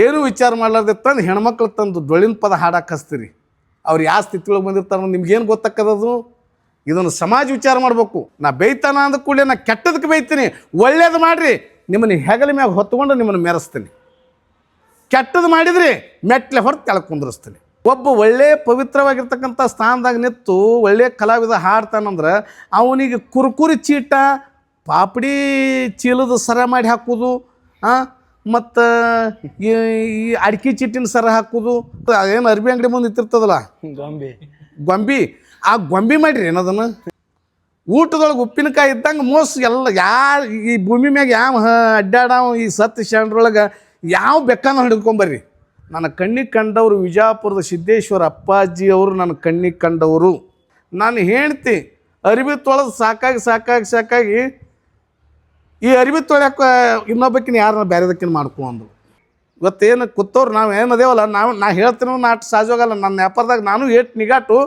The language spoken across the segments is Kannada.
ಏನೂ ವಿಚಾರ ಮಾಡ್ಲಾರ್ದೆ ತಂದು ಹೆಣ್ಮಕ್ಳು ತಂದು ಡೊಳ್ಳಿನ ಪದ ಹಾಡಕ್ಕೆ ಹಚ್ತೀರಿ. ಅವ್ರು ಯಾವ ಸ್ಥಿತಿ ಒಳಗೆ ಬಂದಿರ್ತಾರೋ ನಿಮ್ಗೇನು ಗೊತ್ತಾಕ್ಕದದು? ಇದನ್ನು ಸಮಾಜ ವಿಚಾರ ಮಾಡಬೇಕು. ನಾ ಬೈತಾನ ಅಂದ ಕೂಡಲೇ ನಾ ಕೆಟ್ಟದಕ್ಕೆ ಬೈತೀನಿ, ಒಳ್ಳೇದು ಮಾಡಿರಿ ನಿಮ್ಮನ್ನು ಹೆಗಲ ಮ್ಯಾಗ ಹೊತ್ಕೊಂಡು ನಿಮ್ಮನ್ನು ಮೆರೆಸ್ತೀನಿ. ಕೆಟ್ಟದ್ದು ಮಾಡಿದ್ರಿ ಮೆಟ್ಲೆ ಹೊರತು ಕೆಳಗೆ ಕುಂದ್ರಿಸ್ತೀನಿ. ಒಬ್ಬ ಒಳ್ಳೆ ಪವಿತ್ರವಾಗಿರ್ತಕ್ಕಂಥ ಸ್ಥಾನದಾಗ ನಿಂತು ಒಳ್ಳೆ ಕಲಾವಿದ ಹಾಡ್ತಾನಂದ್ರೆ ಅವನಿಗೆ ಕುರ್ಕುರಿ ಚೀಟ ಪಾಪಡಿ ಚೀಲದ ಸರ ಮಾಡಿ ಹಾಕೋದು, ಮತ್ತು ಈ ಅಡಿಕೆ ಚೀಟಿನ ಸರ ಹಾಕೋದು, ಏನು ಅರ್ಬಿ ಅಂಗಡಿ ಮುಂದೆ ಇತ್ತಿರ್ತದಲ್ಲ ಗೊಂಬಿ, ಆ ಗೊಂಬಿ ಮಾಡಿರಿ ಏನದನ್ನು. ಊಟದೊಳಗೆ ಉಪ್ಪಿನಕಾಯಿ ಇದ್ದಂಗೆ ಮೋಸ ಎಲ್ಲ ಯಾರು ಈ ಭೂಮಿ ಮ್ಯಾಗ ಯಾವ ಅಡ್ಡಾಡವ ಈ ಸತ್ತು ಶಾಂಡ್ರೊಳಗೆ ಯಾವ ಬೆಕ್ಕನ ಹಿಡಿದುಕೊಂಬರ್ರಿ. ನನ್ನ ಕಣ್ಣಿಗೆ ಕಂಡವರು ವಿಜಯಪುರದ ಸಿದ್ದೇಶ್ವರ ಅಪ್ಪಾಜಿ ಅವರು ನನ್ನ ಕಣ್ಣಿಗೆ ಕಂಡವರು. ನಾನು ಹೆಂಡ್ತಿ ಅರಿವಿ ತೊಳೆದು ಸಾಕಾಗಿ ಈ ಅರಿವಿ ತೊಳ್ಯಾಕೆ ಇನ್ನೊಬ್ಬಕ್ಕಿನ ಯಾರನ್ನ ಬೇರೆದಕ್ಕಿನ ಮಾಡ್ಕೊಂಡು ಇವತ್ತೇನು ಕೂತವ್ರು ನಾವು ಏನದೇವಲ್ಲ ನಾ ಹೇಳ್ತೀನಿ ನಾಟ್ ಸಹಜವಾಗಲ್ಲ. ನನ್ನ ವ್ಯಾಪಾರದಾಗ ನಾನು ಏಟು ನಿಗಾಟು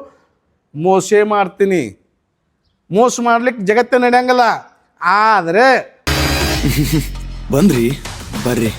ಮೋಸ ಮಾಡ್ತೀನಿ. ಮೋಸ ಮಾಡ್ಲಿಕ್ಕೆ ಜಗತ್ತೇ ನಡೆಯಂಗಲ್ಲ. ಆದರೆ ಬಂದ್ರಿ ಬರ್ರಿ.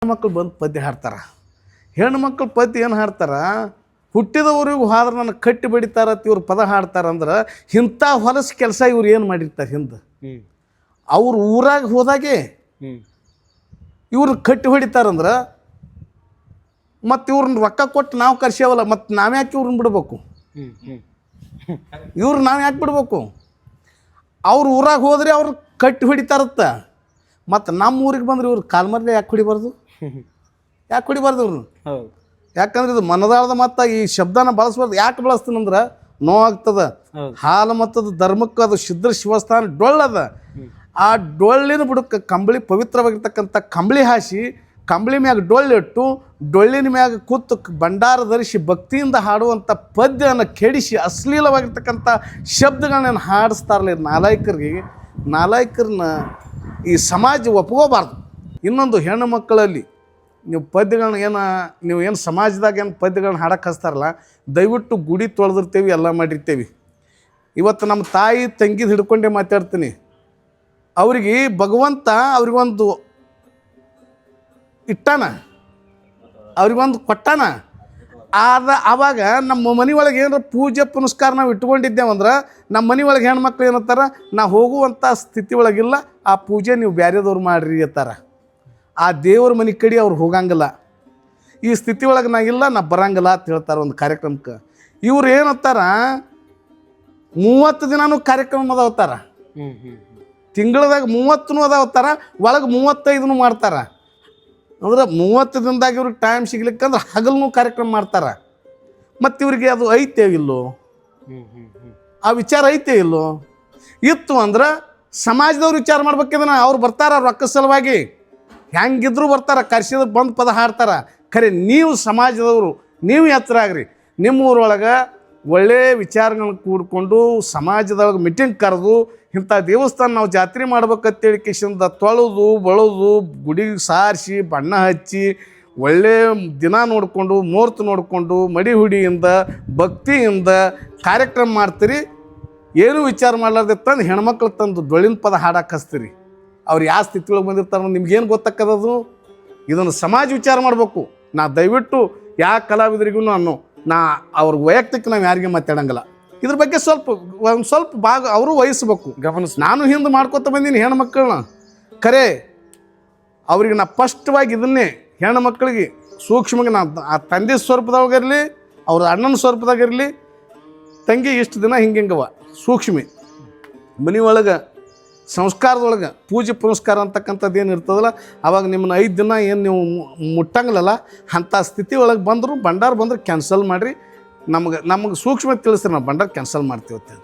ಹೆಣ್ಮಕ್ಳು ಬಂದು ಪದ್ಯ ಹಾಡ್ತಾರೆ. ಹೆಣ್ಮಕ್ಳು ಪದ್ಯ ಏನು ಹಾಡ್ತಾರೆ? ಹುಟ್ಟಿದವ್ರಿಗೂ ಹೋದ್ರೆ ನನಗೆ ಕಟ್ಟಿ ಬಡಿತಾರತ್ತ ಇವ್ರು ಪದ ಹಾಡ್ತಾರಂದ್ರೆ ಇಂಥ ಹೊಲಸು ಕೆಲಸ ಇವ್ರು ಏನು ಮಾಡಿರ್ತಾರೆ ಹಿಂದೆ. ಅವ್ರು ಊರಾಗ ಹೋದಾಗೆ ಇವ್ರು ಕಟ್ಟಿ ಹೊಡಿತಾರಂದ್ರೆ ಮತ್ತು ಇವ್ರನ್ನ ರೊಕ್ಕ ಕೊಟ್ಟು ನಾವು ಕರ್ಸ್ಯಾವಲ್ಲ, ಮತ್ತು ನಾವ್ಯಾಕೆ ಇವ್ರನ್ನ ಬಿಡ್ಬೇಕು? ಇವ್ರು ನಾವು ಯಾಕೆ ಬಿಡ್ಬೇಕು? ಅವ್ರು ಊರಾಗ ಹೋದ್ರೆ ಅವ್ರು ಕಟ್ಟಿ ಹೊಡಿತಾರತ್ತ, ಮತ್ತು ನಮ್ಮ ಊರಿಗೆ ಬಂದ್ರೆ ಇವ್ರು ಕಾಲ್ಮರ್ಲೆ ಯಾಕೆ ಹೊಡಿಬಾರ್ದು? ಯಾಕೆ ಹೊಡಿಬಾರ್ದು ಇವ್ರನ್ನ? ಯಾಕಂದ್ರೆ ಇದು ಮನದಾಳದ ಮತ್ತು ಈ ಶಬ್ದನ ಬಳಸ್ಬಾರ್ದು. ಯಾಕೆ ಬಳಸ್ತೀನಂದ್ರೆ ನೋವಾಗ್ತದೆ. ಹಾಲು ಮತ್ತದ ಧರ್ಮಕ್ಕೆ ಅದು ಸಿದ್ಧ ಶಿವಸ್ಥಾನ ಡೊಳ್ಳದ. ಆ ಡೊಳ್ಳಿನ ಬುಡಕ್ಕೆ ಕಂಬಳಿ ಪವಿತ್ರವಾಗಿರ್ತಕ್ಕಂಥ ಕಂಬಳಿ ಹಾಸಿ ಕಂಬಳಿ ಮ್ಯಾಗ ಡೊಳ್ಳಿಟ್ಟು ಡೊಳ್ಳಿನ ಮ್ಯಾಗ ಕೂತು ಭಂಡಾರ ಧರಿಸಿ ಭಕ್ತಿಯಿಂದ ಹಾಡುವಂಥ ಪದ್ಯವನ್ನು ಕೆಡಿಸಿ ಅಶ್ಲೀಲವಾಗಿರ್ತಕ್ಕಂಥ ಶಬ್ದಗಳನ್ನ ಹಾಡಿಸ್ತಾರಲ್ಲ ನಾಲಾಯಕರನ್ನ ಈ ಸಮಾಜ ಒಪ್ಕೋಬಾರ್ದು. ಇನ್ನೊಂದು ಹೆಣ್ಣು ಮಕ್ಕಳಲ್ಲಿ ನೀವು ಪದ್ಯಗಳನ್ನ ನೀವು ಏನು ಸಮಾಜದಾಗ ಏನು ಪದ್ಯಗಳನ್ನ ಹಾಡಕ್ಕೆ ಹಚ್ತಾರಲ್ಲ, ದಯವಿಟ್ಟು ಗುಡಿ ತೊಳೆದಿರ್ತೇವೆ, ಎಲ್ಲ ಮಾಡಿರ್ತೇವೆ. ಇವತ್ತು ನಮ್ಮ ತಾಯಿ ತಂಗಿದು ಹಿಡ್ಕೊಂಡೇ ಮಾತಾಡ್ತೀನಿ. ಅವ್ರಿಗೆ ಭಗವಂತ ಅವ್ರಿಗೊಂದು ಇಟ್ಟಾನ, ಅವ್ರಿಗೊಂದು ಕೊಟ್ಟಾನ. ಆವಾಗ ನಮ್ಮ ಮನೆ ಒಳಗೆ ಏನಾರ ಪೂಜೆ ಪುನಸ್ಕಾರ ನಾವು ಇಟ್ಕೊಂಡಿದ್ದೇವಂದ್ರೆ ನಮ್ಮ ಮನೆ ಒಳಗೆ ಹೆಣ್ಮಕ್ಳು ಏನಂತಾರೆ, ನಾ ಹೋಗುವಂಥ ಸ್ಥಿತಿ ಒಳಗಿಲ್ಲ, ಆ ಪೂಜೆ ನೀವು ಬೇರೆದವ್ರು ಮಾಡಿರಿ ಅಂತಾರ. ಆ ದೇವ್ರ ಮನೆ ಕಡೆ ಅವ್ರು ಹೋಗಂಗಿಲ್ಲ. ಈ ಸ್ಥಿತಿ ಒಳಗೆ ನಾ ಇಲ್ಲ, ನಾ ಬರಂಗಿಲ್ಲ ಅಂತ ಹೇಳ್ತಾರೆ ಒಂದು ಕಾರ್ಯಕ್ರಮಕ್ಕೆ. ಇವ್ರು ಏನಂತಾರ 30 ದಿನನೂ ಕಾರ್ಯಕ್ರಮ ಅದಾವತ್ತಾರ, ತಿಂಗಳದಾಗ 30 ಅದಾವತ್ತಾರ, ಒಳಗೆ 35 ಮಾಡ್ತಾರೆ. ಅಂದ್ರೆ 30 ದಿನದಾಗ ಇವ್ರಿಗೆ ಟೈಮ್ ಸಿಗ್ಲಿಕ್ಕಂದ್ರೆ ಹಗಲೂ ಕಾರ್ಯಕ್ರಮ ಮಾಡ್ತಾರೆ. ಮತ್ತು ಇವ್ರಿಗೆ ಅದು ಐತೆ ಇಲ್ಲೋ, ಆ ವಿಚಾರ ಐತೆ ಇಲ್ಲೋ? ಇತ್ತು ಅಂದ್ರೆ ಸಮಾಜದವ್ರು ವಿಚಾರ ಮಾಡ್ಬೇಕಿದನ. ಅವ್ರು ಬರ್ತಾರ ರೊಕ್ಕ ಸಲುವಾಗಿ, ಹೆಂಗಿದ್ರು ಬರ್ತಾರೆ, ಕರ್ಸಿದ್ರೆ ಬಂದು ಪದ ಹಾಡ್ತಾರೆ. ಖರೆ ನೀವು ಸಮಾಜದವರು, ನೀವು ಎತ್ತರ ಆಗ್ರಿ. ನಿಮ್ಮೂರೊಳಗೆ ಒಳ್ಳೆಯ ವಿಚಾರಗಳನ್ನ ಕೂಡ್ಕೊಂಡು ಸಮಾಜದೊಳಗೆ ಮೀಟಿಂಗ್ ಕರೆದು ಇಂಥ ದೇವಸ್ಥಾನ ನಾವು ಜಾತ್ರೆ ಮಾಡ್ಬೇಕಂತೇಳಿ ಕಿಶಿಂದ ತೊಳೆದು ಬಳದು ಗುಡಿಗೆ ಸಾರಿಸಿ ಬಣ್ಣ ಹಚ್ಚಿ ಒಳ್ಳೆಯ ದಿನ ನೋಡಿಕೊಂಡು ಮುಹೂರ್ತ ನೋಡಿಕೊಂಡು ಮಡಿ ಹುಡಿಯಿಂದ ಭಕ್ತಿಯಿಂದ ಕಾರ್ಯಕ್ರಮ ಮಾಡ್ತೀರಿ. ಏನೂ ವಿಚಾರ ಮಾಡ್ಲಾರ್ದೆ ತಂದು ಹೆಣ್ಮಕ್ಳು ತಂದು ಡೊಳ್ಳಿನ ಪದ ಹಾಡಕ್ಕೆ ಹಚ್ತೀರಿ. ಅವ್ರು ಯಾವ ಸ್ಥಿತಿ ಒಳಗೆ ಬಂದಿರ್ತಾರೋ ನಿಮ್ಗೇನು ಗೊತ್ತಾಕ್ಕದದು? ಇದನ್ನು ಸಮಾಜ ವಿಚಾರ ಮಾಡಬೇಕು. ನಾ ದಯವಿಟ್ಟು ಯಾವ ಕಲಾವಿದರಿಗೂ ನಾ ಅವ್ರ ವೈಯಕ್ತಿಕ ನಾವು ಯಾರಿಗೆ ಮಾತಾಡಂಗಿಲ್ಲ. ಇದ್ರ ಬಗ್ಗೆ ಒಂದು ಸ್ವಲ್ಪ ಭಾಗ ಅವರು ವಹಿಸ್ಬೇಕು. ನಾನು ಹಿಂದೆ ಮಾಡ್ಕೊತ ಬಂದೀನಿ ಹೆಣ್ಮಕ್ಳನ್ನ. ಖರೆ ಅವ್ರಿಗೆ ನಾ ಸ್ಪಷ್ಟವಾಗಿ ಇದನ್ನೇ ಹೆಣ್ಮಕ್ಳಿಗೆ ಸೂಕ್ಷ್ಮವಾಗಿ ನಾ ಆ ತಂದೆ ಸ್ವರೂಪದಾಗಿರಲಿ, ಅವ್ರ ಅಣ್ಣನ ಸ್ವರೂಪದಾಗಿರಲಿ, ತಂಗಿ ಇಷ್ಟು ದಿನ ಹಿಂಗವ ಸೂಕ್ಷ್ಮಿ ಮನೆ ಒಳಗೆ ಸಂಸ್ಕಾರದೊಳಗೆ ಪೂಜೆ ಪುನಸ್ಕಾರ ಅಂತಕ್ಕಂಥದ್ದು ಏನು ಇರ್ತದಲ್ಲ, ಅವಾಗ ನಿಮ್ಮನ್ನ 5 ದಿನ ಏನು ನೀವು ಮುಟ್ಟಂಗಿಲ್ಲಲ್ಲ, ಅಂಥ ಸ್ಥಿತಿ ಒಳಗೆ ಬಂದರು ಭಂಡಾರ ಬಂದ್ರೆ ಕ್ಯಾನ್ಸಲ್ ಮಾಡಿರಿ. ನಮಗೆ ಸೂಕ್ಷ್ಮ ತಿಳಿಸ್ರಿ, ನಾವು ಭಂಡಾರ ಕ್ಯಾನ್ಸಲ್ ಮಾಡ್ತೀವತ್ತೆ.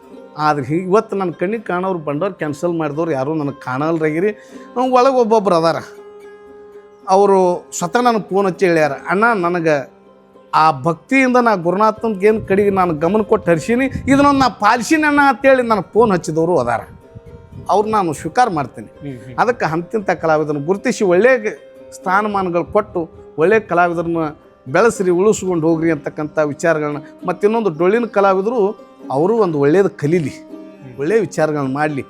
ಆದರೆ ಇವತ್ತು ನನ್ನ ಕಣ್ಣಿಗೆ ಕಾಣೋರು ಭಂಡಾರ ಕ್ಯಾನ್ಸಲ್ ಮಾಡಿದವ್ರು ಯಾರೂ ನನಗೆ ಕಾಣಲ್ರಾಗಿರಿ. ಒಳಗೆ ಒಬ್ಬೊಬ್ರು ಅದಾರ, ಅವರು ಸ್ವತಃ ನನಗೆ ಫೋನ್ ಹಚ್ಚಿ ಹೇಳ್ಯಾರ, ಅಣ್ಣ ನನಗೆ ಆ ಭಕ್ತಿಯಿಂದ ನಾ ಗುರುನಾಥನ್ಗೆ ಏನು ಕಡೆಗೆ ನಾನು ಗಮನ ಕೊಟ್ಟು ಹರಿಸೀನಿ, ಇದನ್ನೊಂದು ನಾ ಪಾಲಿಸೀನಿ ಅಂತೇಳಿ ನನಗೆ ಫೋನ್ ಹಚ್ಚಿದವರು ಅದಾರ. ಅವ್ರು ನಾನು ಸ್ವೀಕಾರ ಮಾಡ್ತೀನಿ. ಅದಕ್ಕೆ ಅಂತಿಂಥ ಕಲಾವಿದರನ್ನು ಗುರುತಿಸಿ ಒಳ್ಳೆಯ ಸ್ಥಾನಮಾನಗಳು ಕೊಟ್ಟು ಒಳ್ಳೆಯ ಕಲಾವಿದರನ್ನ ಬೆಳೆಸ್ರಿ, ಉಳಿಸ್ಕೊಂಡು ಹೋಗ್ರಿ ಅಂತಕ್ಕಂಥ ವಿಚಾರಗಳನ್ನ. ಮತ್ತು ಇನ್ನೊಂದು ಡೊಳ್ಳಿನ ಕಲಾವಿದರು ಅವರು ಒಂದು ಒಳ್ಳೆಯದು ಕಲೀಲಿ, ಒಳ್ಳೆಯ ವಿಚಾರಗಳನ್ನ ಮಾಡಲಿ,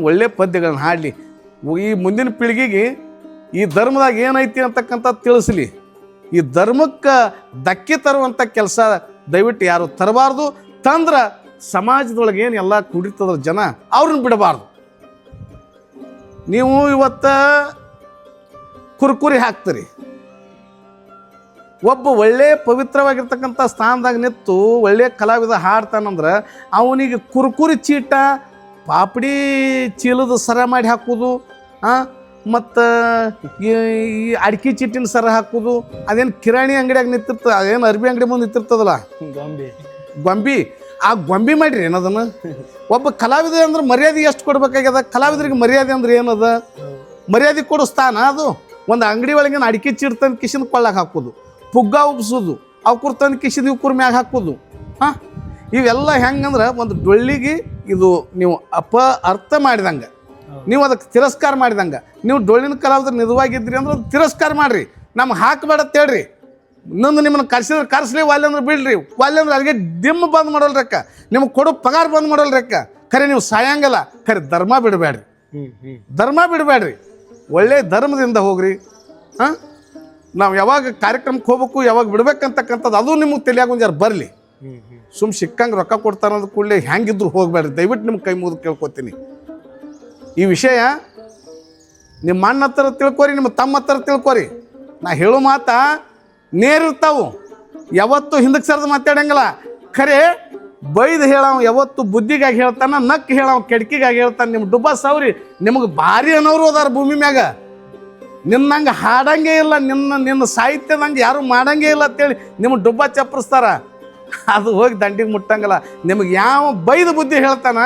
ಒಳ್ಳೆಯ ಪದ್ಯಗಳನ್ನ ಹಾಡಲಿ, ಈ ಮುಂದಿನ ಪೀಳಿಗೆಗೆ ಈ ಧರ್ಮದಾಗ ಏನೈತಿ ಅಂತಕ್ಕಂಥದ್ದು ತಿಳಿಸ್ಲಿ. ಈ ಧರ್ಮಕ್ಕೆ ಧಕ್ಕೆ ತರುವಂಥ ಕೆಲಸ ದಯವಿಟ್ಟು ಯಾರು ತರಬಾರ್ದು. ತಂದ್ರೆ ಸಮಾಜದೊಳಗೆ ಏನು ಎಲ್ಲ ಕುಡಿತದ ಜನ ಅವ್ರನ್ನ ಬಿಡಬಾರ್ದು. ನೀವು ಇವತ್ತು ಕುರ್ಕುರಿ ಹಾಕ್ತೀರಿ, ಒಬ್ಬ ಒಳ್ಳೆಯ ಪವಿತ್ರವಾಗಿರ್ತಕ್ಕಂಥ ಸ್ಥಾನದಾಗ ನಿಂತು ಒಳ್ಳೆಯ ಕಲಾವಿದ ಹಾಡ್ತಾನಂದ್ರೆ ಅವನಿಗೆ ಕುರ್ಕುರಿ ಚೀಟ, ಪಾಪಡಿ ಚೀಲದ ಸರ ಮಾಡಿ ಹಾಕೋದು, ಮತ್ತು ಈ ಅಡಿಕೆ ಚೀಟಿನ ಸರ ಹಾಕೋದು, ಅದೇನು ಕಿರಾಣಿ ಅಂಗಡಿಯಾಗ ನಿಂತಿರ್ತದೆ, ಅದೇನು ಅರ್ಬಿ ಅಂಗಡಿ ಮುಂದೆ ನಿಂತಿರ್ತದಲ್ಲ ಗೊಂಬಿ, ಆ ಗೊಂಬಿ ಮಾಡಿರಿ ಏನದನ್ನು. ಒಬ್ಬ ಕಲಾವಿದ ಅಂದ್ರೆ ಮರ್ಯಾದೆ ಎಷ್ಟು ಕೊಡ್ಬೇಕಾಗ್ಯದ? ಕಲಾವಿದರಿಗೆ ಮರ್ಯಾದೆ ಅಂದ್ರೆ ಏನದ? ಮರ್ಯಾದೆ ಕೊಡೋ ಸ್ಥಾನ ಅದು. ಒಂದು ಅಂಗಡಿ ಒಳಗಿನ ಅಡಿಕೆ ಚೀಟ್ ತಂದು ಕಿಶನ್ ಕೊಳ್ಳಾಗ ಹಾಕೋದು, ಪುಗ್ಗ ಉಬ್ಸೋದು, ಅವ್ಕುರ್ ತಂದು ಕಿಶನ್ ಇವ್ಕುರ್ ಮ್ಯಾಗ ಹಾಕೋದು. ಇವೆಲ್ಲ ಹೆಂಗಂದ್ರೆ ಒಂದು ಡೊಳ್ಳಿಗೆ ಇದು ನೀವು ಅರ್ಥ ಮಾಡಿದಂಗೆ, ನೀವು ಅದಕ್ಕೆ ತಿರಸ್ಕಾರ ಮಾಡಿದಂಗೆ. ನೀವು ಡೊಳ್ಳಿನ ಕಲಾವಿದ್ರು ನಿಜವಾಗಿದ್ರಿ ಅಂದ್ರೆ ಅದು ತಿರಸ್ಕಾರ ಮಾಡಿರಿ, ನಮ್ಗೆ ಹಾಕಬೇಡತ್ತ ಹೇಳ್ರಿ. ಇನ್ನೊಂದು ನಿಮ್ಮನ್ನು ಕರ್ಸಿದ್ರೆ ಕರ್ಸ್ಲಿ, ವಾಲ್ಯ ಅಂದ್ರೆ ಬಿಡ್ರಿ, ವಾಲ್ಯ ಅಂದ್ರೆ ಅಲ್ಲಿಗೆ ಡಿಮ್ ಬಂದ್ ಮಾಡೋಲ್ರಕ್ಕ, ನಿಮ್ಗೆ ಕೊಡೋ ಪಗಾರ ಬಂದ್ ಮಾಡೋಲ್ರಕ್ಕ. ಖರೆ ನೀವು ಸಾಯಂಗಲ್ಲ, ಖರೆ ಧರ್ಮ ಬಿಡಬೇಡ್ರಿ, ಧರ್ಮ ಬಿಡಬೇಡ್ರಿ, ಒಳ್ಳೆಯ ಧರ್ಮದಿಂದ ಹೋಗ್ರಿ. ನಾವು ಯಾವಾಗ ಕಾರ್ಯಕ್ರಮಕ್ಕೆ ಹೋಗ್ಬೇಕು, ಯಾವಾಗ ಬಿಡ್ಬೇಕಂತಕ್ಕಂಥದ್ದು ಅದು ನಿಮಗೆ ತಲೆಯಾಗ ಒಂದು ಯಾರು ಬರಲಿ. ಸಿಕ್ಕಂಗೆ ರೊಕ್ಕ ಕೊಡ್ತಾರ ಅಂದ ಕೂಡಲೇ ಹೆಂಗಿದ್ರು ಹೋಗ್ಬೇಡ್ರಿ. ದಯವಿಟ್ಟು ನಿಮ್ಗೆ ಕೈ ಮುಗಿದು ಕೇಳ್ಕೊತೀನಿ. ಈ ವಿಷಯ ನಿಮ್ಮ ಅಣ್ಣ ಹತ್ರ ತಿಳ್ಕೊರಿ, ನಿಮ್ಮ ತಮ್ಮ ಹತ್ರ ತಿಳ್ಕೊರಿ. ನಾ ಹೇಳೋ ಮಾತಾ ನೇರಿರ್ತಾವು, ಯಾವತ್ತು ಹಿಂದಕ್ಕೆ ಸರಿದು ಮಾತಾಡಂಗಿಲ್ಲ. ಖರೆ ಬೈದು ಹೇಳವ ಯಾವತ್ತು ಬುದ್ಧಿಗಾಗಿ ಹೇಳ್ತಾನ, ನಕ್ ಹೇಳವ ಕೆಡ್ಕಿಗಾಗಿ ಹೇಳ್ತಾನೆ. ನಿಮ್ಮ ಡುಬ್ಬ ಸವ್ರಿ ನಿಮಗೆ ಭಾರಿ ಅನ್ನೋರು ಅದಾರ ಭೂಮಿ ಮ್ಯಾಗ. ನಿನ್ನಂಗೆ ಹಾಡಂಗೆ ಇಲ್ಲ, ನಿನ್ನ ಸಾಹಿತ್ಯದಂಗೆ ಯಾರು ಮಾಡಂಗೆ ಇಲ್ಲ ಅಂತೇಳಿ ನಿಮ್ಮ ಡುಬ್ಬ ಚಪ್ಪರಿಸ್ತಾರ. ಅದು ಹೋಗಿ ದಂಡಿಗೆ ಮುಟ್ಟಂಗಿಲ್ಲ. ನಿಮಗೆ ಯಾವ ಬೈದು ಬುದ್ಧಿ ಹೇಳ್ತಾನ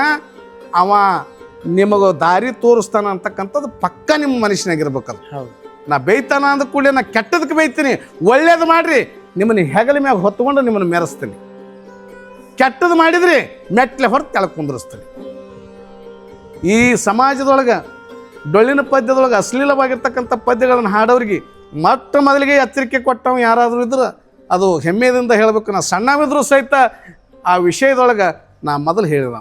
ಅವ ನಿಮಗೆ ದಾರಿ ತೋರಿಸ್ತಾನ ಅಂತಕ್ಕಂಥದ್ದು ಪಕ್ಕ ನಿಮ್ಮ ಮನುಷ್ಯನಾಗಿರ್ಬೇಕದು. ನಾ ಬೈತಾನ ಅಂದ ಕೂಡಲೇ ನಾ ಕೆಟ್ಟದಕ್ಕೆ ಬೈತೀನಿ, ಒಳ್ಳೇದು ಮಾಡಿರಿ ನಿಮ್ಮನ್ನ ಹೆಗಲ ಮ್ಯಾಗ ಹೊತ್ಕೊಂಡು ನಿಮ್ಮನ್ನು ಮೆರೆಸ್ತೀನಿ. ಕೆಟ್ಟದ್ದು ಮಾಡಿದ್ರಿ ಮೆಟ್ಲೆ ಹೊರತು ಕೆಳಗೆ ಕುಂದ್ರಿಸ್ತೀನಿ. ಈ ಸಮಾಜದೊಳಗೆ ಡೊಳ್ಳಿನ ಪದ್ಯದೊಳಗೆ ಅಶ್ಲೀಲವಾಗಿರ್ತಕ್ಕಂಥ ಪದ್ಯಗಳನ್ನು ಹಾಡೋರಿಗೆ ಮೊದಲಿಗೆ ಎಚ್ಚರಿಕೆ ಕೊಟ್ಟವ ಯಾರಾದರೂ ಇದ್ರೆ ಅದು ಹೆಮ್ಮೆಯಿಂದ ಹೇಳಬೇಕು. ನಾ ಸಣ್ಣವಿದ್ರೂ ಸಹಿತ ಆ ವಿಷಯದೊಳಗೆ ನಾ ಮೊದಲು ಹೇಳಿದ,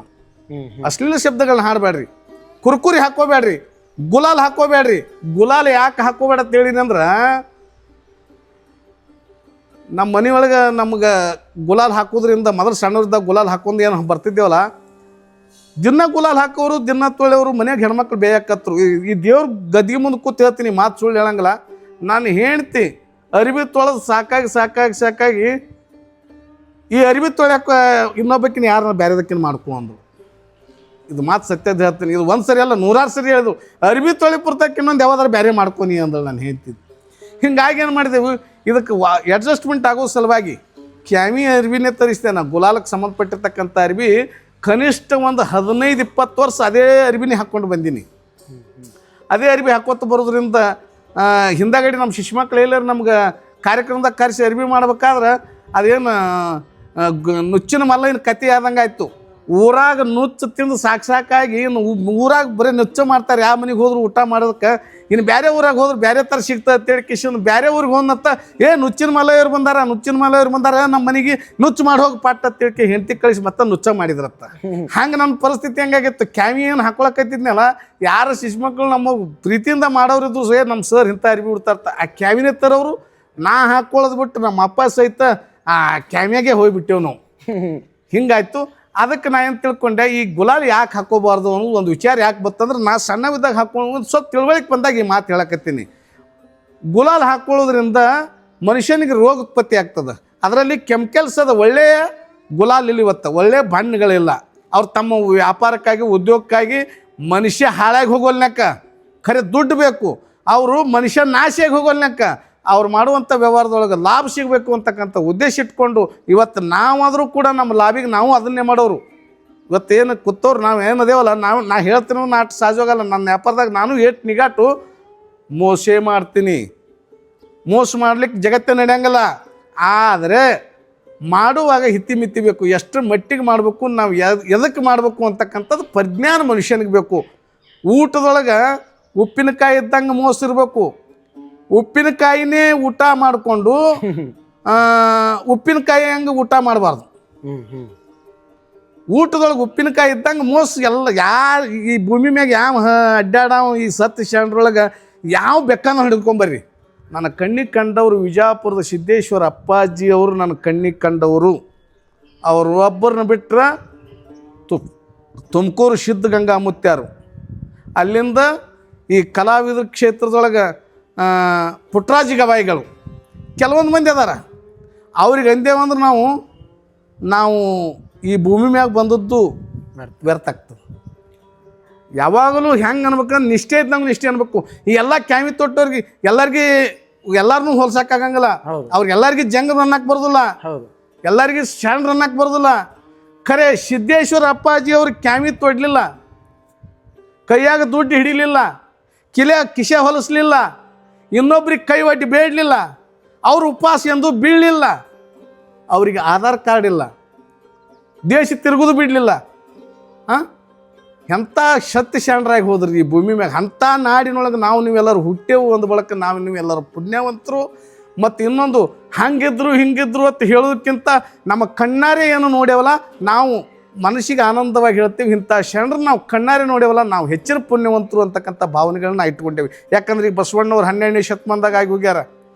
ಅಶ್ಲೀಲ ಶಬ್ದಗಳನ್ನ ಹಾಡಬೇಡ್ರಿ, ಕುರ್ಕುರಿ ಹಾಕೋಬೇಡ್ರಿ, ಗುಲಾಲ್ ಹಾಕೋಬೇಡ್ರಿ. ಗುಲಾಲ್ ಯಾಕೆ ಹಾಕೋಬೇಡ ಅಂತ ಹೇಳಿನಿ ಅಂದ್ರೆ, ನಮ್ಮ ಮನೆಯೊಳಗೆ ನಮ್ಗೆ ಗುಲಾಲ್ ಹಾಕೋದ್ರಿಂದ ಮೊದಲು ಸಣ್ಣವ್ರದಾಗ ಗುಲಾಲ್ ಹಾಕೊಂಡು ಏನು ಬರ್ತಿದ್ದೇವಲ್ಲ, ದಿನ ಗುಲಾಲ್ ಹಾಕೋರು ದಿನ ತೊಳೆಯವರು ಮನ್ಯಾಗ ಹೆಣ್ಮಕ್ಳು ಬೇಯಕತ್ರು. ಈ ದೇವ್ರ ಗದ್ದಿಗೆ ಮುಂದೆ ಕೂತು ಹೇಳ್ತೀನಿ, ಮಾತು ಸುಳ್ಳು ಹೇಳಂಗಿಲ್ಲ. ನಾನು ಹೇಳ್ತಿ ಅರಿವಿ ತೊಳೆದು ಸಾಕಾಗಿ ಈ ಅರಿವಿ ತೊಳ್ಯಾಕ ಇನ್ನೊಬ್ಬಕ್ಕಿನ ಯಾರನ್ನ ಬೇರೆದಕ್ಕಿನ ಮಾಡ್ಕೊ ಅಂದರು. ಇದು ಮಾತು ಸತ್ಯದ ಹೇಳ್ತೀನಿ. ಇದು ಒಂದು ಸರಿ ಅಲ್ಲ, 100 ಸರಿ ಹೇಳಿದ್ರು. ಅರಿವಿ ತೊಳೆ ಪುರ್ತಕ್ಕೆ ಇನ್ನೊಂದು ಯಾವ್ದಾರು ಬೇರೆ ಮಾಡ್ಕೊನಿ ಅಂದ್ರೆ ನಾನು ಹೇಳ್ತಿದ್ದೆ. ಹಿಂಗಾಗಿ ಏನು ಮಾಡಿದೆವು, ಇದಕ್ಕೆ ಅಡ್ಜಸ್ಟ್ಮೆಂಟ್ ಆಗೋ ಸಲುವಾಗಿ ಕ್ಯಾಮಿ ಅರಿವಿನೇ ತರಿಸಿದೆ. ನಾನು ಗುಲಾಲಕ್ಕೆ ಸಂಬಂಧಪಟ್ಟಿರ್ತಕ್ಕಂಥ ಅರಿವಿ ಕನಿಷ್ಠ ಒಂದು 15-20 ವರ್ಷ ಅದೇ ಅರಿವಿನೇ ಹಾಕ್ಕೊಂಡು ಬಂದೀನಿ. ಅದೇ ಅರಿವಿ ಹಾಕೋತ ಬರೋದ್ರಿಂದ ಹಿಂದಾಗಡಿ ನಮ್ಮ ಶಿಶು ಮಕ್ಳು ಎಲ್ಲರೂ ನಮ್ಗೆ ಕಾರ್ಯಕ್ರಮದಾಗ ಕರೆಸಿ ಅರಿವಿ ಮಾಡ್ಬೇಕಾದ್ರೆ ಅದೇನು ನುಚ್ಚಿನ ಮಲ್ಲ ಕತೆ ಆದಂಗೆ ಆಯಿತು. ಊರಾಗ ನುಚ್ಚು ತಿಂದು ಸಾಕಾಗಿ ಇನ್ನು ಊರಾಗ ಬರೀ ನುಚ್ಚ ಮಾಡ್ತಾರೆ. ಯಾವ ಮನೆಗೆ ಹೋದ್ರು ಊಟ ಮಾಡೋದಕ್ಕೆ, ಇನ್ನು ಬೇರೆ ಊರಾಗ ಹೋದ್ರೆ ಬೇರೆ ಥರ ಸಿಗ್ತದೆ ಅಂತೇಳಿ ಕಿಶನ್ ಬೇರೆ ಊರಿಗೆ ಹೋದತ್ತ ನುಚ್ಚಿನ ಮಲ್ಲಯ್ಯವ್ರು ಬಂದಾರ ನಮ್ಮ ಮನೆಗೆ ನುಚ್ಚು ಮಾಡಿ ಹೋಗಿ ಪಾಟ್ ಅಂತೇಳಿ ಹೆಂಡತಿ ಕಳಿಸಿ ಮತ್ತೆ ನುಚ್ಚ ಮಾಡಿದ್ರತ್ತ. ಹಂಗೆ ನನ್ನ ಪರಿಸ್ಥಿತಿ ಹೆಂಗಾಗಿತ್ತು, ಕ್ಯಾಮಿ ಏನು ಹಾಕೊಳಕತ್ತಿದ್ನಲ್ಲ, ಯಾರು ಶಿಶು ಮಕ್ಕಳು ನಮ್ಮ ಪ್ರೀತಿಯಿಂದ ಮಾಡೋರಿದ್ದು ನಮ್ಮ ಸರ್ ಇಂಥ ಅರಿವಿ ಬಿಡ್ತಾರತ್ತ. ಆ ಕ್ಯಾಮಿನೇ ತರೋರು ನಾ ಹಾಕ್ಕೊಳ್ಳೋದು ಬಿಟ್ಟು ನಮ್ಮ ಅಪ್ಪ ಸಹಿತ ಆ ಕ್ಯಾಮಿಯಾಗೆ ಹೋಗಿಬಿಟ್ಟೇವು ನಾವು. ಹಿಂಗಾಯ್ತು. ಅದಕ್ಕೆ ನಾ ಏನು ತಿಳ್ಕೊಂಡೆ, ಈ ಗುಲಾಲ್ ಯಾಕೆ ಹಾಕೋಬಾರ್ದು ಅನ್ನೋದು ಒಂದು ವಿಚಾರ ಯಾಕೆ ಬರ್ತಂದ್ರೆ, ನಾ ಸಣ್ಣವಿದ್ದಾಗ ಹಾಕೊಂಡು ಒಂದು ಸ್ವಲ್ಪ ತಿಳುವಳಿಕೆ ಬಂದಾಗ ಈ ಮಾತು ಹೇಳಕತ್ತೀನಿ. ಗುಲಾಲ್ ಹಾಕ್ಕೊಳ್ಳೋದ್ರಿಂದ ಮನುಷ್ಯನಿಗೆ ರೋಗ ಉತ್ಪತ್ತಿ ಆಗ್ತದೆ. ಅದರಲ್ಲಿ ಕೆಮಿಕಲ್ಸ್ ಅದ, ಒಳ್ಳೆಯ ಗುಲಾಲ್ ಇಲ್ಲಿ ಇವತ್ತು ಒಳ್ಳೆಯ ಬಣ್ಣಗಳಿಲ್ಲ. ಅವ್ರು ತಮ್ಮ ವ್ಯಾಪಾರಕ್ಕಾಗಿ ಉದ್ಯೋಗಕ್ಕಾಗಿ ಮನುಷ್ಯ ಹಾಳಾಗಿ ಹೋಗೋಲ್ನಕ್ಕ, ಖರೆ ದುಡ್ಡು ಬೇಕು. ಅವರು ಮನುಷ್ಯ ನಾಶಿಯಾಗಿ ಹೋಗೋಲ್ನಕ್ಕ, ಅವ್ರು ಮಾಡುವಂಥ ವ್ಯವಹಾರದೊಳಗೆ ಲಾಭ ಸಿಗಬೇಕು ಅಂತಕ್ಕಂಥ ಉದ್ದೇಶ ಇಟ್ಕೊಂಡು ಇವತ್ತು ನಾವಾದರೂ ಕೂಡ ನಮ್ಮ ಲಾಭಿಗೆ ನಾವು ಅದನ್ನೇ ಮಾಡೋರು. ಇವತ್ತೇನು ಕೂತವ್ರು ನಾವು ಏನದೇವಲ್ಲ, ನಾ ಹೇಳ್ತೀನಿ ನಾಟ್ ಸಹಜವಾಗಲ್ಲ. ನನ್ನ ವ್ಯಾಪಾರದಾಗ ನಾನು ಏಟ್ ನಿಗಾಟು ಮೋಸ ಮಾಡ್ತೀನಿ. ಮೋಸ ಮಾಡ್ಲಿಕ್ಕೆ ಜಗತ್ತೇ ನಡೆಯಂಗಲ್ಲ. ಆದರೆ ಮಾಡುವಾಗ ಹಿತ್ತಿ ಬೇಕು, ಎಷ್ಟರ ಮಟ್ಟಿಗೆ ಮಾಡಬೇಕು, ನಾವು ಎದಕ್ಕೆ ಮಾಡಬೇಕು ಅಂತಕ್ಕಂಥದ್ದು ಪ್ರಜ್ಞಾನ ಮನುಷ್ಯನಿಗೆ ಬೇಕು. ಊಟದೊಳಗೆ ಉಪ್ಪಿನಕಾಯಿ ಇದ್ದಂಗೆ ಮೋಸಿರ್ಬೇಕು. ಉಪ್ಪಿನಕಾಯಿನೇ ಊಟ ಮಾಡಿಕೊಂಡು ಉಪ್ಪಿನಕಾಯಿ ಹಂಗೆ ಊಟ ಮಾಡಬಾರ್ದು. ಊಟದೊಳಗೆ ಉಪ್ಪಿನಕಾಯಿ ಇದ್ದಂಗೆ ಮೋಸ ಎಲ್ಲ ಯಾರು ಈ ಭೂಮಿ ಮ್ಯಾಗ ಯಾವ ಅಡ್ಡಾಡವ ಈ ಸತ್ತು ಶಾಂಡ್ರೊಳಗೆ ಯಾವ ಬೆಕ್ಕನ ಹಿಡಿದುಕೊಂಬರ್ರಿ. ನನ್ನ ಕಣ್ಣಿಗೆ ಕಂಡವರು ವಿಜಯಪುರದ ಸಿದ್ದೇಶ್ವರ ಅಪ್ಪಾಜಿಯವರು ನನ್ನ ಕಣ್ಣಿಗೆ ಕಂಡವರು. ಅವರು ಒಬ್ಬರನ್ನ ಬಿಟ್ಟರೆ ತುಮಕೂರು ಸಿದ್ಧಗಂಗಾ ಮುತ್ಯಾರು. ಅಲ್ಲಿಂದ ಈ ಕಲಾವಿದ್ರ ಕ್ಷೇತ್ರದೊಳಗೆ ಪುಟ್ಟರಾಜ ಗವಾಯಿಗಳು ಕೆಲವೊಂದು ಮಂದಿ ಅದಾರ. ಅವ್ರಿಗೆ ಅಂದೇವಂದ್ರೆ ನಾವು ಈ ಭೂಮಿ ಮ್ಯಾಗ ಬಂದದ್ದು ವ್ಯರ್ಥ ಆಗ್ತದೆ. ಯಾವಾಗಲೂ ಹೆಂಗೆ ಅನ್ಬೇಕಂದ್ರೆ ನಿಷ್ಠೆ ಇದ್ದಂಗೆ ನಿಷ್ಠೆ ಅನ್ಬೇಕು. ಈ ಎಲ್ಲ ಕ್ಯಾಮಿ ತೊಟ್ಟವ್ರಿಗೆ ಎಲ್ಲಾರನ್ನೂ ಹೋಲ್ಸಕ್ಕಾಗಂಗಿಲ್ಲ. ಅವ್ರಿಗೆಲ್ಲರಿಗೆ ಜಂಗ್ ಅನ್ನಕ್ಕೆ ಬರೋದಿಲ್ಲ, ಎಲ್ಲರಿಗೆ ಶಾಂಡ್ ಅನ್ನಕ್ಕೆ ಬರೋದಿಲ್ಲ. ಖರೆ ಸಿದ್ದೇಶ್ವರ ಅಪ್ಪಾಜಿ ಅವ್ರಿಗೆ ಕ್ಯಾಮಿ ತೊಡಲಿಲ್ಲ, ಕೈಯಾಗ ದುಡ್ಡು ಹಿಡಿಲಿಲ್ಲ, ಕಿಸೆ ಹೊಲಿಸ್ಲಿಲ್ಲ, ಇನ್ನೊಬ್ರಿಗೆ ಕೈ ಒಡ್ಡಿ ಬೇಡಲಿಲ್ಲ, ಅವ್ರ ಉಪವಾಸ ಎಂದು ಬೀಳಲಿಲ್ಲ, ಅವರಿಗೆ ಆಧಾರ್ ಕಾರ್ಡ್ ಇಲ್ಲ, ದೇಶ ತಿರುಗೋದು ಬಿಡಲಿಲ್ಲ. ಎಂಥ ಶಕ್ತಿ ಶಾಂಡ್ರಾಗಿ ಹೋದ್ರಿ ಈ ಭೂಮಿ ಮ್ಯಾಗ. ಅಂಥ ನಾಡಿನೊಳಗೆ ನೀವೆಲ್ಲರೂ ಹುಟ್ಟೇವು ಒಂದು ಬಳಕ ನೀವೆಲ್ಲರೂ ಪುಣ್ಯವಂತರು. ಮತ್ತು ಇನ್ನೊಂದು ಹಂಗಿದ್ರು ಹಿಂಗಿದ್ರು ಅಂತ ಹೇಳೋದಕ್ಕಿಂತ ನಮ್ಮ ಕಣ್ಣಾರೆ ಏನು ನೋಡ್ಯವಲ್ಲ, ನಾವು ಮನಸ್ಸಿಗೆ ಆನಂದವಾಗಿ ಹೇಳ್ತೀವಿ. ಇಂಥ ಶರಣರು ನಾವು ಕಣ್ಣಾರೆ ನೋಡ್ಯವಲ್ಲ, ನಾವು ಹೆಚ್ಚಿನ ಪುಣ್ಯವಂತರು ಅಂತಕ್ಕಂಥ ಭಾವನೆಗಳನ್ನ ಇಟ್ಕೊಂಡೇವಿ. ಯಾಕಂದ್ರೆ ಈಗ ಬಸವಣ್ಣವ್ರು 12ನೇ ಶತಮಾನದಾಗ ಆಗಿ ಹೋಗ್ಯಾರ.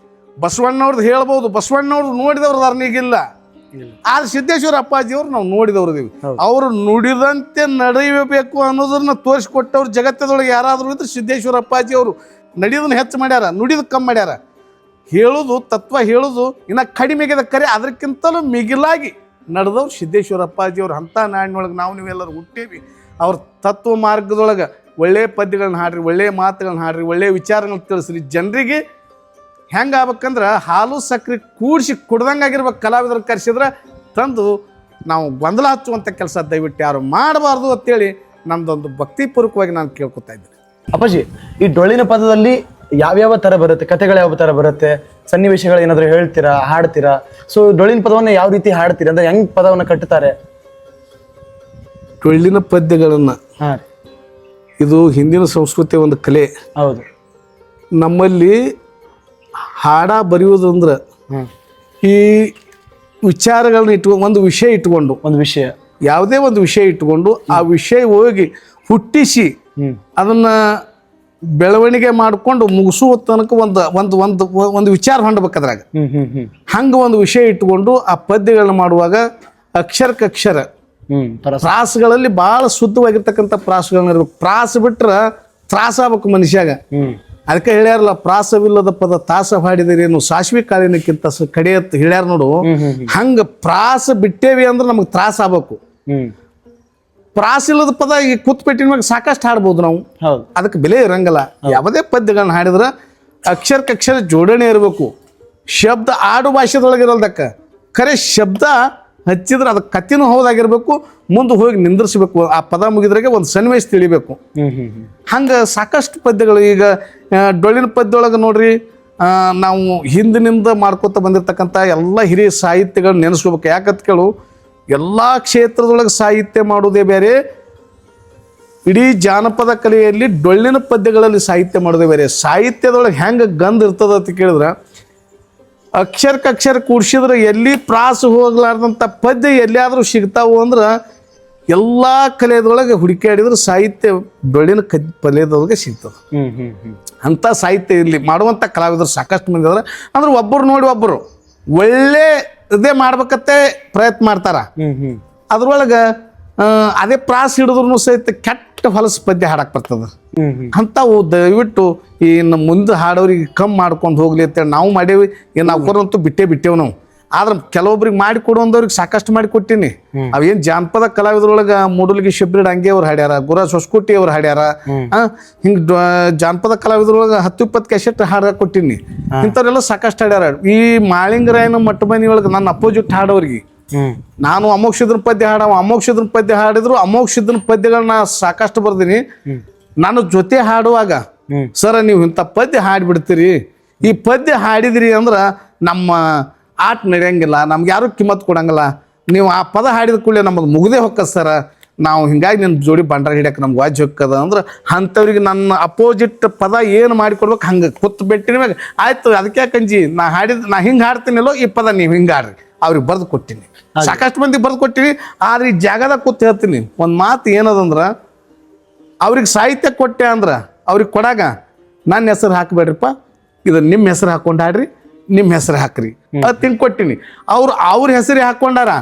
ಬಸವಣ್ಣವ್ರದ್ದು ಹೇಳ್ಬೋದು, ಬಸವಣ್ಣವ್ರು ನೋಡಿದವ್ರು ಅರ್ನಿಗಿಲ್ಲ. ಆದ್ರೆ ಸಿದ್ದೇಶ್ವರ ಅಪ್ಪಾಜಿಯವ್ರು ನಾವು ನೋಡಿದವ್ರು ಇದೀವಿ. ಅವರು ನುಡಿದಂತೆ ನಡೆಯಬೇಕು ಅನ್ನೋದನ್ನ ತೋರಿಸ್ಕೊಟ್ಟವ್ರು ಜಗತ್ತದೊಳಗೆ ಯಾರಾದರೂ ಇದ್ರೆ ಸಿದ್ದೇಶ್ವರ ಅಪ್ಪಾಜಿಯವರು. ನಡೆಯೋದನ್ನ ಹೆಚ್ಚು ಮಾಡ್ಯಾರ, ನುಡಿದು ಕಮ್ಮಿ ಮಾಡ್ಯಾರ. ಹೇಳೋದು ತತ್ವ ಹೇಳೋದು ಇನ್ನು ಕಡಿಮೆಗಿದೆ, ಕರೆ ಅದಕ್ಕಿಂತಲೂ ಮಿಗಿಲಾಗಿ ನಡೆದವ್ರು ಸಿದ್ದೇಶ್ವರ ಅಪ್ಪಾಜಿಯವ್ರು. ಅಂಥ ನಾಡಿನೊಳಗೆ ನೀವೆಲ್ಲರೂ ಹುಟ್ಟೇವಿ. ಅವ್ರ ತತ್ವ ಮಾರ್ಗದೊಳಗೆ ಒಳ್ಳೆಯ ಪದ್ಯಗಳನ್ನ ಹಾಡ್ರಿ, ಒಳ್ಳೆಯ ಮಾತುಗಳನ್ನ ಹಾಡ್ರಿ, ಒಳ್ಳೆಯ ವಿಚಾರಗಳನ್ನ ತಿಳಿಸ್ರಿ. ಜನರಿಗೆ ಹೆಂಗೆ ಆಗ್ಬೇಕಂದ್ರೆ ಹಾಲು ಸಕ್ಕರೆ ಕೂಡಿಸಿ ಕುಡ್ದಂಗೆ ಆಗಿರ್ಬೇಕು. ಕಲಾವಿದರು ಕರೆಸಿದ್ರೆ ತಂದು ನಾವು ಗೊಂದಲ ಹಚ್ಚುವಂಥ ಕೆಲಸ ದಯವಿಟ್ಟು ಯಾರು ಮಾಡಬಾರ್ದು ಅಂತೇಳಿ ನಮ್ಮದೊಂದು ಭಕ್ತಿಪೂರ್ವಕವಾಗಿ ನಾನು ಕೇಳ್ಕೊತಾ ಇದ್ದೀನಿ. ಅಪ್ಪಾಜಿ, ಈ ಡೊಳ್ಳಿನ ಪದದಲ್ಲಿ ಯಾವ್ಯಾವ ಥರ ಬರುತ್ತೆ, ಕಥೆಗಳು ಯಾವ ಥರ ಬರುತ್ತೆ, ಸನ್ನಿವೇಶಗಳು ಏನಾದರೂ ಹೇಳ್ತೀರಾ, ಹಾಡ್ತೀರಾ? ಸೊ ಡೊಳ್ಳಿನ ಪದವನ್ನು ಯಾವ ರೀತಿ ಹಾಡ್ತೀರಾ ಅಂದ್ರೆ ಹೆಂಗ್ ಪದವನ್ನು ಕಟ್ಟುತ್ತಾರೆ? ಡೊಳ್ಳಿನ ಪದ್ಯಗಳನ್ನು ಇದು ಹಿಂದಿನ ಸಂಸ್ಕೃತಿಯ ಒಂದು ಕಲೆ. ಹೌದು. ನಮ್ಮಲ್ಲಿ ಹಾಡ ಬರೆಯುವುದಂದ್ರೆ ಈ ವಿಚಾರಗಳನ್ನ ಒಂದು ವಿಷಯ ಯಾವುದೇ ಒಂದು ವಿಷಯ ಇಟ್ಕೊಂಡು ಆ ವಿಷಯ ಹೋಗಿ ಹುಟ್ಟಿಸಿ ಅದನ್ನ ಬೆಳವಣಿಗೆ ಮಾಡಿಕೊಂಡು ಮುಗಿಸುವ ತನಕ ಒಂದು ವಿಚಾರ ಹೊಂಡಬೇಕಾದ್ರಾಗ ಹಂಗೆ ಒಂದು ವಿಷಯ ಇಟ್ಕೊಂಡು ಆ ಪದ್ಯಗಳನ್ನ ಮಾಡುವಾಗ ಅಕ್ಷರಕ್ಕಕ್ಷರ ಪ್ರಾಸಗಳಲ್ಲಿ ಭಾಳ ಶುದ್ಧವಾಗಿರ್ತಕ್ಕಂಥ ಪ್ರಾಸಗಳನ್ನ ಇರ್ಬೇಕು. ಪ್ರಾಸ ಬಿಟ್ರೆ ತ್ರಾಸ ಆಗ್ಬೇಕು ಮನುಷ್ಯಾಗ. ಅದಕ್ಕೆ ಹೇಳ್ಯಾರಲ್ಲ, ಪ್ರಾಸವಿಲ್ಲದ ಪದ ತಾಸ ಹಾಡಿದರೇನು ಸಾಸಿವೆ ಕಾಳಿನಕ್ಕಿಂತ ಕಡೆಯತ್ ಹೇಳ್ಯಾರ ನೋಡು. ಹಂಗ ಪ್ರಾಸ ಬಿಟ್ಟೇವಿ ಅಂದ್ರೆ ನಮಗೆ ತ್ರಾಸ ಆಗ್ಬೇಕು. ಪ್ರಾಸ ಇಲ್ಲದ ಪದ ಈ ಕೂತ್ಪೆಟ್ಟಿನ ಮ್ಯಾಗ ಸಾಕಷ್ಟು ಹಾಡ್ಬೋದು ನಾವು, ಅದಕ್ಕೆ ಬೆಲೆ ಇರಂಗಿಲ್ಲ. ಯಾವುದೇ ಪದ್ಯಗಳನ್ನ ಹಾಡಿದ್ರೆ ಅಕ್ಷರಕ್ಕಕ್ಷರ ಜೋಡಣೆ ಇರಬೇಕು. ಶಬ್ದ ಆಡು ಭಾಷೆದೊಳಗಿರಲ್ದಕ್ಕ, ಖರೆ ಶಬ್ದ ಹಚ್ಚಿದ್ರೆ ಅದಕ್ಕೆ ಕತ್ತಿನೂ ಹೌದಾಗಿರ್ಬೇಕು. ಮುಂದೆ ಹೋಗಿ ನಿಂದ್ರಿಸ್ಬೇಕು. ಆ ಪದ ಮುಗಿದ್ರಾಗೆ ಒಂದು ಸನ್ನಿವೇಶ ತಿಳಿಬೇಕು. ಹಂಗೆ ಸಾಕಷ್ಟು ಪದ್ಯಗಳು. ಈಗ ಡೊಳ್ಳಿನ ಪದ್ಯದೊಳಗೆ ನೋಡ್ರಿ, ನಾವು ಹಿಂದಿನಿಂದ ಮಾಡ್ಕೊತ ಬಂದಿರತಕ್ಕಂಥ ಎಲ್ಲ ಹಿರಿಯ ಸಾಹಿತ್ಯಗಳನ್ನ ನೆನೆಸ್ಕೋಬೇಕು. ಯಾಕಂತ ಕೇಳು, ಎಲ್ಲ ಕ್ಷೇತ್ರದೊಳಗೆ ಸಾಹಿತ್ಯ ಮಾಡೋದೇ ಬೇರೆ, ಇಡೀ ಜಾನಪದ ಕಲೆಯಲ್ಲಿ ಡೊಳ್ಳಿನ ಪದ್ಯಗಳಲ್ಲಿ ಸಾಹಿತ್ಯ ಮಾಡೋದೇ ಬೇರೆ. ಸಾಹಿತ್ಯದೊಳಗೆ ಹೆಂಗೆ ಗಂಧ ಇರ್ತದ ಅಂತ ಕೇಳಿದ್ರೆ, ಅಕ್ಷರಕ್ಕಕ್ಷರ ಕೂಡಿಸಿದ್ರೆ ಎಲ್ಲಿ ಪ್ರಾಸ ಹೋಗ್ಲಾರ್ದಂಥ ಪದ್ಯ ಎಲ್ಲಿಯಾದರೂ ಸಿಗ್ತಾವು ಅಂದ್ರೆ ಎಲ್ಲ ಕಲೆಯದೊಳಗೆ ಹುಡುಕಾಡಿದ್ರೆ ಸಾಹಿತ್ಯ ಡೊಳ್ಳಿನ ಪದ್ಯದೊಳಗೆ ಸಿಗ್ತದೆ. ಅಂಥ ಸಾಹಿತ್ಯ ಇಲ್ಲಿ ಮಾಡುವಂಥ ಕಲಾವಿದರು ಸಾಕಷ್ಟು ಮಂದಿ ಅದಾರ. ಅಂದ್ರೆ ಒಬ್ಬರು ನೋಡಿ ಒಬ್ಬರು ಒಳ್ಳೆ ಇದೇ ಮಾಡ್ಬೇಕತ್ತೆ ಪ್ರಯತ್ನ ಮಾಡ್ತಾರ. ಅದ್ರೊಳಗೆ ಅದೇ ಪ್ರಾಸ ಹಿಡಿದ್ರು ಸಹಿತ ಕೆಟ್ಟ ಹೊಲಸು ಪದ್ಯ ಹಾಡಕ್ಕೆ ಬರ್ತದೆ. ಅಂಥವು ದಯವಿಟ್ಟು ಇನ್ನು ಮುಂದೆ ಹಾಡೋರಿಗೆ ಕಮ್ಮಿ ಮಾಡ್ಕೊಂಡು ಹೋಗ್ಲಿ ಅಂತೇಳಿ ನಾವು ಮಾಡೇವಿ. ನಾವು ಕೊರಂತೂ ಬಿಟ್ಟೇವು ನಾವು. ಆದ್ರೆ ಕೆಲವೊಬ್ರಿಗೆ ಮಾಡಿ ಕೊಡುವಂದವ್ರಿಗೆ ಸಾಕಷ್ಟು ಮಾಡಿ ಕೊಟ್ಟಿನಿ. ಅವೇನು ಜಾನಪದ ಕಲಾವಿದ್ರೊಳಗೆ ಮೂಡಲ್ಗಿ ಶಿಬ್ರಿಡ್ ಹಂಗೆ ಅವ್ರು ಹಾಡ್ಯಾರ, ಗುರುರಾಜ್ ಹೊಸಕೋಟಿ ಅವ್ರು ಹಾಡ್ಯಾರ. ಹಿಂಗೆ ಜಾನಪದ ಕಲಾವಿದ್ರೊಳಗೆ 10-20 ಕ್ಯಾಸೆಟ್ ಹಾಡ ಕೊಟ್ಟಿನಿ. ಇಂಥವ್ರೆಲ್ಲ ಸಾಕಷ್ಟು ಹಾಡ್ಯಾರ. ಈ ಮಾಳಿಂಗರಾಯನ ಮಟ್ಟ ಮನಿ ಒಳಗೆ ನನ್ನ ಅಪೋಸಿಟ್ ಹಾಡೋರಿಗೆ ನಾನು ಅಮೋಕ್ಷಿದ್ರ ಪದ್ಯ ಅಮೋಕ್ಷಿದ್ರ ಪದ್ಯ ಹಾಡಿದ್ರು ಅಮೋಕ್ಷಿದ್ರ ಪದ್ಯಗಳನ್ನ ಸಾಕಷ್ಟು ಬರ್ದೀನಿ. ನಾನು ಜೊತೆ ಹಾಡುವಾಗ, ಸರ ನೀವು ಇಂಥ ಪದ್ಯ ಹಾಡಿಬಿಡ್ತೀರಿ, ಈ ಪದ್ಯ ಹಾಡಿದ್ರಿ ಅಂದ್ರೆ ನಮ್ಮ ಆಟ ನಡೆಯಂಗಿಲ್ಲ, ನಮ್ಗೆ ಯಾರು ಕಿಮ್ಮತ್ ಕೊಡಂಗಿಲ್ಲ. ನೀವು ಆ ಪದ ಹಾಡಿದ ಕೂಡಲೇ ನಮ್ಮದು ಮುಗ್ದೇ ಹೊಕ್ಕದ ಸರ, ನಾವು ಹಿಂಗಾಗಿ ನಿನ್ನ ಜೋಡಿ ಬಂಡಾರ ಹಿಡಿಯಕ್ಕೆ ನಮ್ಗೆ ವಾಜ್ ಹೊಕ್ಕದ ಅಂದ್ರೆ ಅಂಥವ್ರಿಗೆ ನನ್ನ ಅಪೋಸಿಟ್ ಪದ ಏನು ಮಾಡಿಕೊಡ್ಬೇಕು ಹಂಗೆ ಕೂತ್ ಬೆಟ್ಟಿನ ಮ್ಯಾಗ ಆಯ್ತು ಅದಕ್ಕೆ ಕಂಜಿ ನಾ ಹಿಂಗೆ ಹಾಡ್ತೀನಲ್ಲೋ ಈ ಪದ ನೀವು ಹಿಂಗೆ ಹಾಡ್ರಿ ಅವ್ರಿಗೆ ಬರೆದು ಕೊಟ್ಟಿನಿ. ಸಾಕಷ್ಟು ಮಂದಿ ಬರೆದು ಕೊಟ್ಟಿನಿ. ಆದ್ರೆ ಈ ಜಾಗದಾಗ ಕೂತ್ ಹೇಳ್ತೀನಿ ಒಂದು ಮಾತು ಏನದಂದ್ರೆ, ಅವ್ರಿಗೆ ಸಾಹಿತ್ಯ ಕೊಟ್ಟೆ ಅಂದ್ರೆ ಅವ್ರಿಗೆ ಕೊಡಾಗ ನನ್ನ ಹೆಸರು ಹಾಕಬೇಡ್ರಿಪ್ಪ, ಇದು ನಿಮ್ಮ ಹೆಸರು ಹಾಕೊಂಡು ಹಾಡ್ರಿ, ನಿಮ್ಮ ಹೆಸರು ಹಾಕ್ರಿ ಅದು ತಿಂದು ಕೊಟ್ಟಿನಿ. ಅವ್ರ ಹೆಸರೇ ಹಾಕ್ಕೊಂಡಾರ.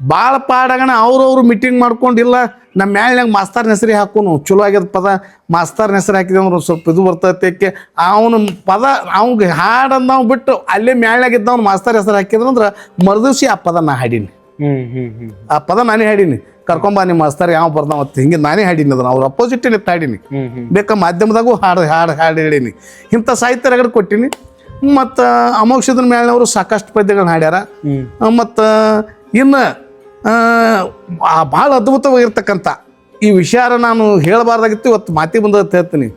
ಭಾಳ ಪಾಡಗಣ ಅವ್ರವ್ರು ಮೀಟಿಂಗ್ ಮಾಡ್ಕೊಂಡಿಲ್ಲ, ನಮ್ಮ ಮ್ಯಾಲಿನಾಗ ಮಾಸ್ತರ್ನ ಹೆಸರೇ ಹಾಕೋನು ಚಲೋ ಆಗ್ಯದ ಪದ, ಮಾಸ್ತರ್ನ ಹೆಸರು ಹಾಕಿದೆ ಅಂದ್ರೆ ಸ್ವಲ್ಪ ಇದು ಬರ್ತೈತೆ. ಅವನು ಪದ ಅವ್ಗೆ ಹಾಡಂದವ್ ಬಿಟ್ಟು ಅಲ್ಲೇ ಮ್ಯಾಲಿನಾಗಿದ್ದವ್ನು ಮಾಸ್ತರ್ ಹೆಸರು ಹಾಕಿದ್ರಂದ್ರೆ ಮರುದಿವ್ಸಿ ಆ ಪದ ನಾ ಹಾಡೀನಿ. ಆ ಪದ ನಾನೇ ಹಾಡೀನಿ. ಕರ್ಕೊಂಬ ನಿಮ್ಮ ಮಾಸ್ತರ್ ಯಾವ ಬರ್ದಾವತ್ತು ಹಿಂಗೆ ನಾನೇ ಹಾಡೀನಿ. ಅದನ್ನ ಅವ್ರ ಅಪೋಸಿಟ್ ನಿಂತು ಹಾಡೀನಿ. ಬೇಕಾ ಮಾಧ್ಯಮದಾಗೂ ಹಾಡು ಹೇಳೀನಿ. ಇಂಥ ಸಾಹಿತ್ಯ ರಗಡ್ ಕೊಟ್ಟೀನಿ. ಮತ್ತು ಅಮೋಕ್ಷದ ಮೇಲಿನವರು ಸಾಕಷ್ಟು ಪದ್ಯಗಳನ್ನ ಹಾಡ್ಯಾರ. ಮತ್ತು ಇನ್ನು ಭಾಳ ಅದ್ಭುತವಾಗಿರ್ತಕ್ಕಂಥ ಈ ವಿಚಾರ ನಾನು ಹೇಳಬಾರ್ದಾಗಿತ್ತು, ಇವತ್ತು ಮಾತಿ ಬಂದದ್ದು ಹೇಳ್ತೀನಿ.